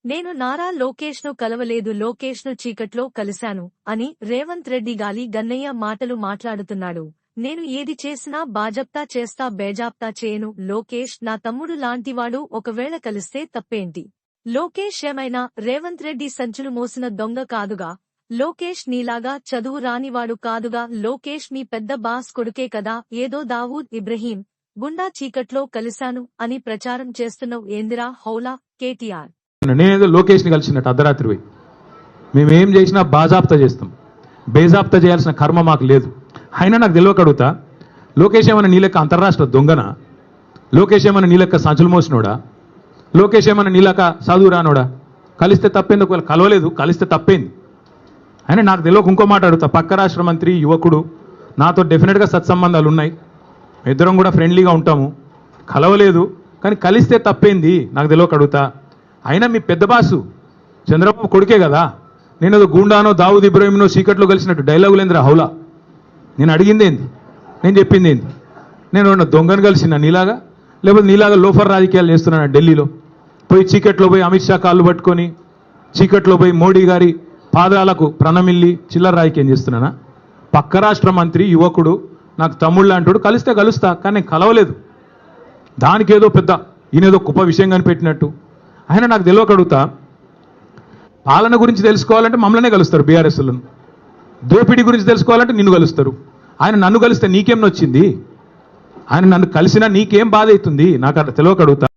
నేను నారా లోకేష్ ను కలవలేదు, లోకేష్ ను చీకట్లో కలిశాను అని రేవంత్ రెడ్డి గాలి గన్నయ్య మాటలు మాట్లాడుతున్నాడు. నేను ఏది చేసినా బాజప్తా చేస్తా, బేజాప్తా చేయను. లోకేష్ నా తమ్ముడు లాంటివాడు, ఒకవేళ కలిస్తే తప్పేంటి? లోకేష్ ఏమైనా రేవంత్ రెడ్డి సంచులు మోసిన దొంగ కాదుగా? లోకేష్ నీలాగా చదువు రానివాడు కాదుగా? లోకేష్ మీ పెద్ద బాస్ కొడుకే కదా? ఏదో దావూద్ ఇబ్రహీం గుండా చీకట్లో కలిశాను అని ప్రచారం చేస్తున్నావు ఏందిరా హౌలా? కేటీఆర్ నేనేదో లోకేష్ని కలిసినట్టు అర్ధరాత్రి పోయి మేమేం చేసినా బాజాప్తా చేస్తాం, బేజాప్తా చేయాల్సిన కర్మ మాకు లేదు. అయినా నాకు తెలియక అడుగుతా, లోకేష్ ఏమైనా నీ లెక్క అంతర్రాష్ట్ర దొంగనా? లోకేష్ ఏమైనా నీ లెక్క సంచులు మోసినోడా? లోకేష్ ఏమైనా నీ లెక్క చదువు రానోడా? కలిస్తే తప్పేంది? ఒకవేళ కలవలేదు, కలిస్తే తప్పేంది? అయినా నాకు తెలియక ఇంకో మాట అడుగుతా, పక్క రాష్ట్ర మంత్రి యువకుడు, నాతో డెఫినెట్గా సత్సంబంధాలు ఉన్నాయి, ఇద్దరం కూడా ఫ్రెండ్లీగా ఉంటాము. కలవలేదు కానీ కలిస్తే తప్పేంది? నాకు తెలియక అడుగుతా. అయినా మీ పెద్ద బాసు చంద్రబాబు కొడుకే కదా, నేను ఏదో గూండానో దావూద్ ఇబ్రహీంనో చీకట్లో కలిసినట్టు డైలాగులేంద్రా హౌలా? నేను అడిగింది ఏంది, నేను చెప్పింది ఏంది? నేను దొంగను కలిసిన నీలాగా, లేకపోతే నీలాగా లోఫర్ రాజకీయాలు చేస్తున్నాను ఢిల్లీలో పోయి, చీకట్లో పోయి అమిత్ షా కాళ్ళు పట్టుకొని, చీకట్లో పోయి మోడీ గారి పాదాలకు ప్రణమిల్లి చిల్లర రాజకీయం చేస్తున్నానా? పక్క రాష్ట్ర మంత్రి యువకుడు, నాకు తమ్ముళ్ళు అంటాడు, కలిస్తే కలుస్తా, కానీ నేను కలవలేదు. దానికేదో పెద్ద ఈయనేదో గొప్ప విషయం కనిపెట్టినట్టు. ఆయన నాకు తెలియక అడుగుతా, పాలన గురించి తెలుసుకోవాలంటే మమ్మల్నే కలుస్తారు బీఆర్ఎస్లను, దోపిడీ గురించి తెలుసుకోవాలంటే నిన్ను కలుస్తారు. ఆయన నన్ను కలిస్తే నీకేం నొచ్చింది? ఆయన నన్ను కలిసినా నీకేం బాధ అవుతుంది? నాకు తెలియక అడుగుతా.